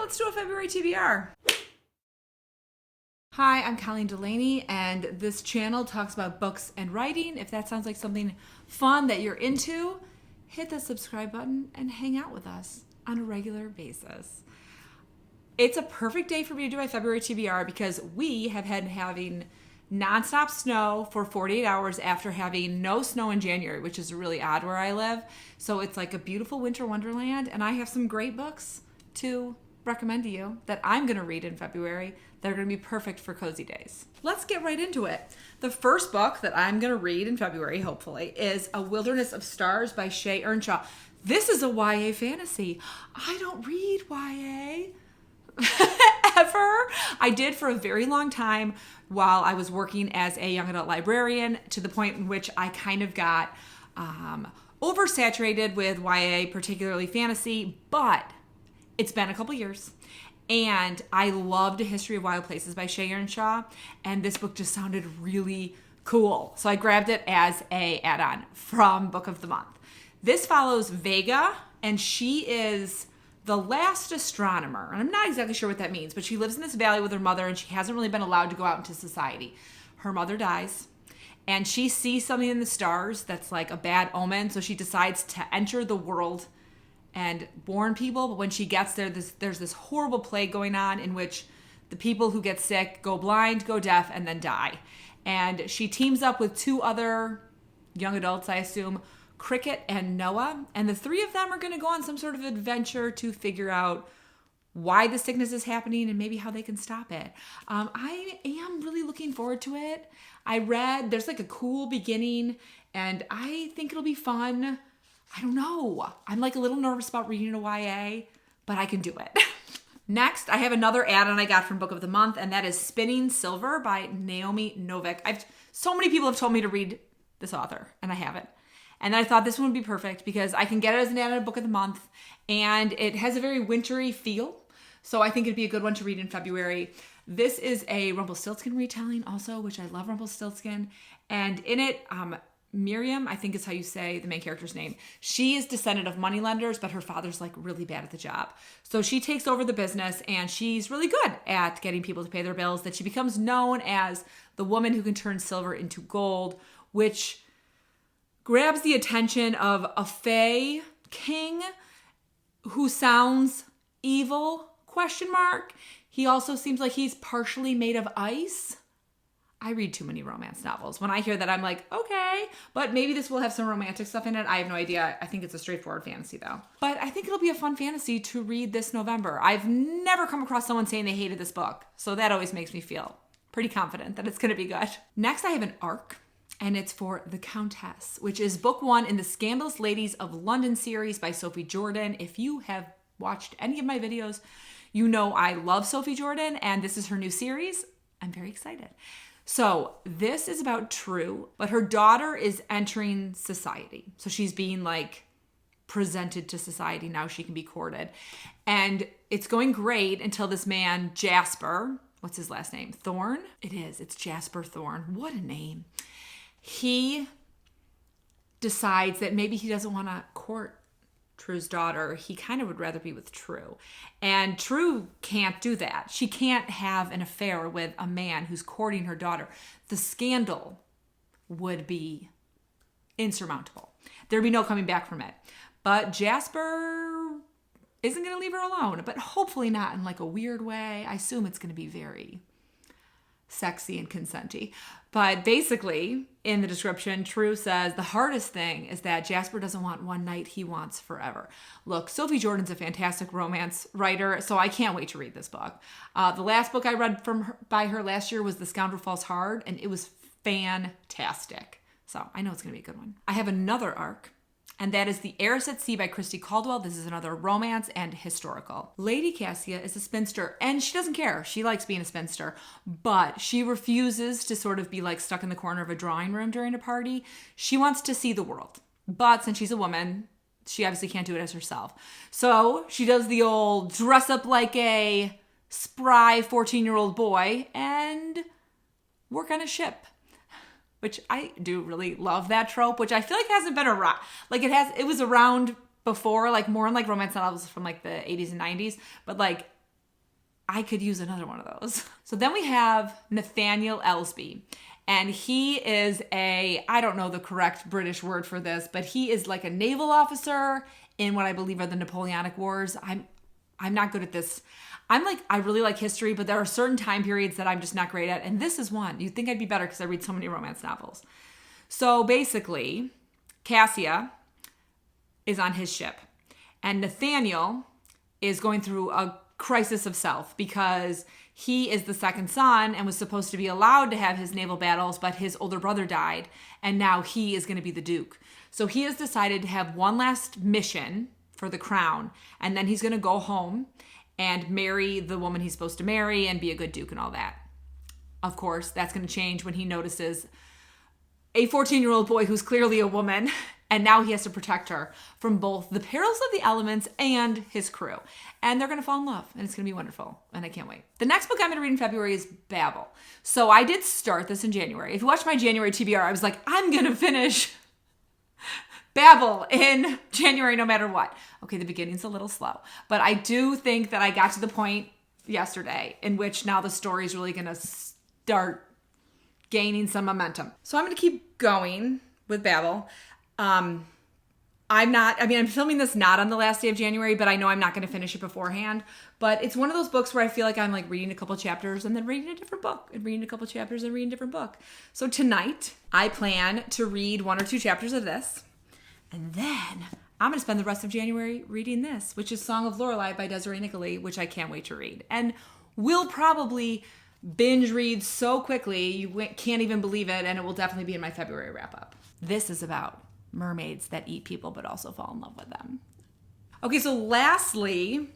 let's do a February TBR. Hi, I'm Colleen Delaney, and this channel talks about books and writing. If that sounds like something fun that you're into, hit the subscribe button and hang out with us on a regular basis. It's a perfect day for me to do my February TBR because we have had having nonstop snow for 48 hours after having no snow in January, which is really odd where I live. So it's like a beautiful winter wonderland, and I have some great books to recommend to you that I'm going to read in February that are going to be perfect for cozy days. Let's get right into it. The first book that I'm going to read in February, hopefully, is A Wilderness of Stars by Shea Ernshaw. This is a YA fantasy. I don't read YA ever. I did for a very long time while I was working as a young adult librarian, to the point in which I kind of got oversaturated with YA, particularly fantasy, but it's been a couple years, and I loved A History of Wild Places by Shea Ernshaw, and this book just sounded really cool. So I grabbed it as a add-on from Book of the Month. This follows Vega, and she is the last astronomer, and I'm not exactly sure what that means, but she lives in this valley with her mother, and she hasn't really been allowed to go out into society. Her mother dies, and she sees something in the stars that's like a bad omen, so she decides to enter the world and warn people. But when she gets there, there's this horrible plague going on in which the people who get sick go blind, go deaf, and then die. And she teams up with two other young adults, I assume, Cricket and Noah, and the three of them are going to go on some sort of adventure to figure out why the sickness is happening and maybe how they can stop it. I am really looking forward to it. I read, there's like a cool beginning, and I think it'll be fun. I don't know. I'm like a little nervous about reading a YA, but I can do it. Next, I have another add-on I got from Book of the Month, and that is Spinning Silver by Naomi Novik. So many people have told me to read this author, and I haven't. And I thought this one would be perfect because I can get it as an add-on Book of the Month, and it has a very wintry feel. So I think it'd be a good one to read in February. This is a Rumpelstiltskin retelling also, which I love Rumpelstiltskin. And in it, Miriam, I think is how you say the main character's name. She is descendant of moneylenders, but her father's like really bad at the job. So she takes over the business, and she's really good at getting people to pay their bills. That she becomes known as the woman who can turn silver into gold, which grabs the attention of a fae king who sounds evil, ? He also seems like he's partially made of ice. I read too many romance novels. When I hear that, I'm like, okay, but maybe this will have some romantic stuff in it. I have no idea. I think it's a straightforward fantasy though. But I think it'll be a fun fantasy to read this November. I've never come across someone saying they hated this book, so that always makes me feel pretty confident that it's going to be good. Next, I have an ARC, and it's for The Countess, which is book 1 in the Scandalous Ladies of London series by Sophie Jordan. If you have watched any of my videos, you know I love Sophie Jordan, and this is her new series. I'm very excited. So this is about True, but her daughter is entering society. So she's being like presented to society. Now she can be courted. And it's going great until this man, Jasper, what's his last name? Thorne? It is. It's Jasper Thorne. What a name. He decides that maybe he doesn't want to court True's daughter. He kind of would rather be with True. And True can't do that. She can't have an affair with a man who's courting her daughter. The scandal would be insurmountable. There'd be no coming back from it. But Jasper isn't going to leave her alone, but hopefully not in like a weird way. I assume it's going to be very sexy and consenty. But basically, in the description, True says the hardest thing is that Jasper doesn't want one night, he wants forever. Look, Sophie Jordan's a fantastic romance writer, so I can't wait to read this book. The last book I read by her last year was The Scoundrel Falls Hard, and it was fantastic. So I know it's going to be a good one. I have another ARC, and that is The Heiress at Sea by Christy Caldwell. This is another romance and historical. Lady Cassia is a spinster, and she doesn't care. She likes being a spinster, but she refuses to sort of be like stuck in the corner of a drawing room during a party. She wants to see the world. But since she's a woman, she obviously can't do it as herself. So she does the old dress up like a spry 14-year-old boy and work on a ship. Which I do really love that trope, which I feel like hasn't been around. Like it was around before, like more in like romance novels from like the 80s and 90s, but like I could use another one of those. So then we have Nathaniel Ellsby. And he is I don't know the correct British word for this, but he is like a naval officer in what I believe are the Napoleonic Wars. I'm not good at this. I really like history, but there are certain time periods that I'm just not great at. And this is one. You'd think I'd be better because I read so many romance novels. So basically, Cassia is on his ship. And Nathaniel is going through a crisis of self because he is the second son and was supposed to be allowed to have his naval battles, but his older brother died, and now he is going to be the Duke. So he has decided to have one last mission for the crown, and then he's going to go home and marry the woman he's supposed to marry and be a good Duke and all that. Of course, that's going to change when he notices a 14-year-old boy who's clearly a woman, and now he has to protect her from both the perils of the elements and his crew. And they're going to fall in love, and it's going to be wonderful, and I can't wait. The next book I'm going to read in February is Babel. So I did start this in January. If you watch my January TBR, I was like, I'm going to finish Babel in January no matter what. Okay, the beginning's a little slow, but I do think that I got to the point yesterday in which now the story is really going to start gaining some momentum. So I'm going to keep going with Babel. I'm filming this not on the last day of January, but I know I'm not going to finish it beforehand. But it's one of those books where I feel like I'm like reading a couple chapters and then reading a different book and reading a couple chapters and reading a different book. So tonight I plan to read 1 or 2 chapters of this. And then I'm going to spend the rest of January reading this, which is Song of Lorelei by Desiree Nicolai, which I can't wait to read. And we'll probably binge read so quickly you can't even believe it, and it will definitely be in my February wrap-up. This is about mermaids that eat people but also fall in love with them. Okay, so lastly,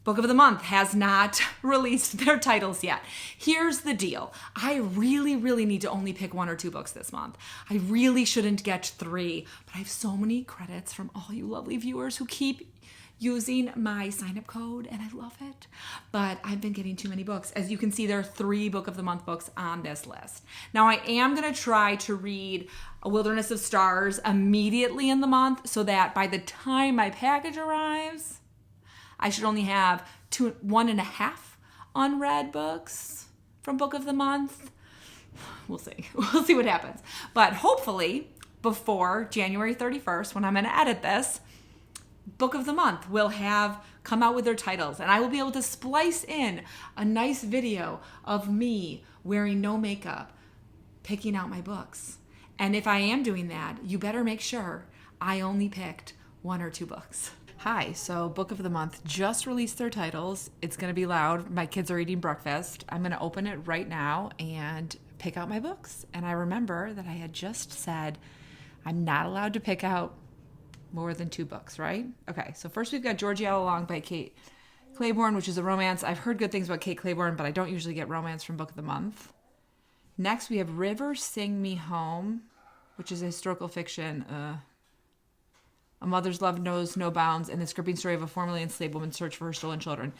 Book of the Month has not released their titles yet. Here's the deal. I really, really need to only pick 1 or 2 books this month. I really shouldn't get 3, but I have so many credits from all you lovely viewers who keep using my sign-up code, and I love it. But I've been getting too many books. As you can see, there are 3 Book of the Month books on this list. Now, I am going to try to read A Wilderness of Stars immediately in the month so that by the time my package arrives, I should only have 1.5 unread books from Book of the Month. We'll see. We'll see what happens. But hopefully, before January 31st, when I'm going to edit this, Book of the Month will have come out with their titles, and I will be able to splice in a nice video of me wearing no makeup, picking out my books. And if I am doing that, you better make sure I only picked 1 or 2 books. Hi, so Book of the Month just released their titles. It's going to be loud. My kids are eating breakfast. I'm going to open it right now and pick out my books. And I remember that I had just said I'm not allowed to pick out more than 2 books, right? Okay, so first we've got Georgie All Along by Kate Claiborne, which is a romance. I've heard good things about Kate Claiborne, but I don't usually get romance from Book of the Month. Next, we have River Sing Me Home, which is a historical fiction. A mother's love knows no bounds, and the gripping story of a formerly enslaved woman's search for her stolen children.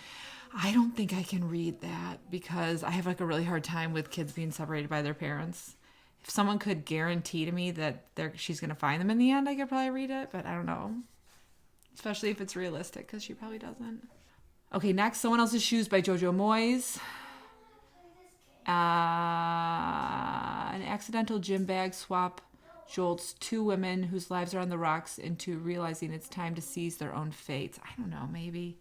I don't think I can read that because I have like a really hard time with kids being separated by their parents. If someone could guarantee to me that she's going to find them in the end, I could probably read it, but I don't know. Especially if it's realistic, because she probably doesn't. Okay, next, Someone Else's Shoes by Jojo Moyes. An accidental gym bag swap jolts 2 women whose lives are on the rocks into realizing it's time to seize their own fates. I don't know, maybe.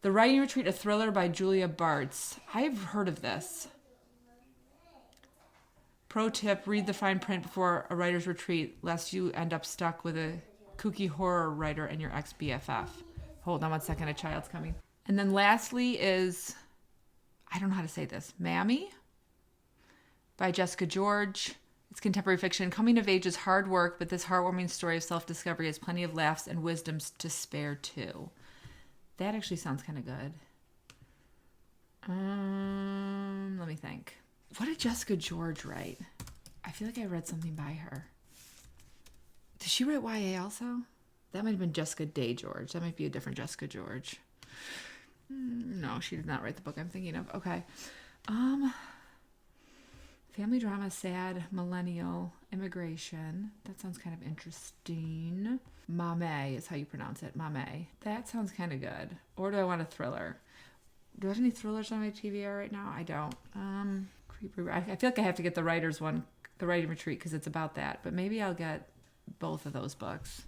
The Writing Retreat, a thriller by Julia Bartz. I've heard of this. Pro tip, read the fine print before a writer's retreat, lest you end up stuck with a kooky horror writer and your ex-BFF. Hold on 1 second, a child's coming. And then lastly is, I don't know how to say this, Mammy by Jessica George. It's contemporary fiction. Coming of age is hard work, but this heartwarming story of self-discovery has plenty of laughs and wisdoms to spare too. That actually sounds kind of good. Let me think. What did Jessica George write? I feel like I read something by her. Did she write YA also? That might have been Jessica Day George. That might be a different Jessica George. No, she did not write the book I'm thinking of. Okay. Family drama, sad, millennial, immigration. That sounds kind of interesting. Mame is how you pronounce it. Mame. That sounds kind of good. Or do I want a thriller? Do I have any thrillers on my TBR right now? I don't. Creeper. I feel like I have to get the writer's one, the Writing Retreat, because it's about that. But maybe I'll get both of those books,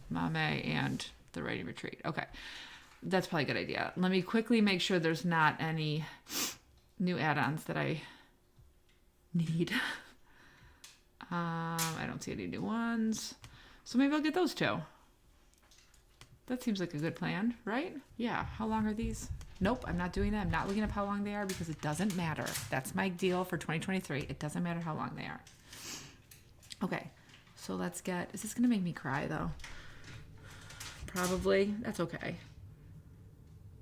Mame and the Writing Retreat. Okay. That's probably a good idea. Let me quickly make sure there's not any new add-ons that I need. I don't see any new ones. So maybe I'll get those two. That seems like a good plan, right? Yeah. How long are these? Nope, I'm not doing that. I'm not looking up how long they are because it doesn't matter. That's my deal for 2023. It doesn't matter how long they are. Okay. So let's get... Is this going to make me cry, though? Probably. That's okay.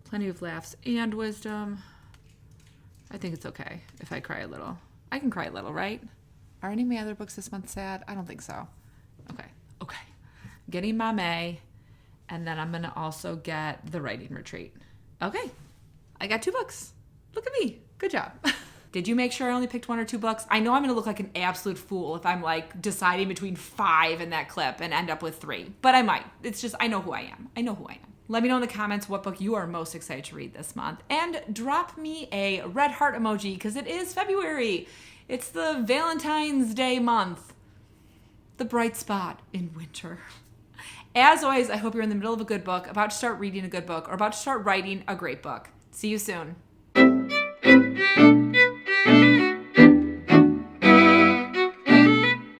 Plenty of laughs and wisdom. I think it's okay if I cry a little. I can cry a little, right? Are any of my other books this month sad? I don't think so. Okay. Getting Mame, and then I'm going to also get the Writing Retreat. Okay. I got 2 books. Look at me. Good job. Did you make sure I only picked 1 or 2 books? I know I'm going to look like an absolute fool if I'm like deciding between 5 in that clip and end up with 3. But I might. It's just, I know who I am. Let me know in the comments what book you are most excited to read this month. And drop me a red heart emoji because it is February. It's the Valentine's Day month. The bright spot in winter. As always, I hope you're in the middle of a good book, about to start reading a good book, or about to start writing a great book. See you soon.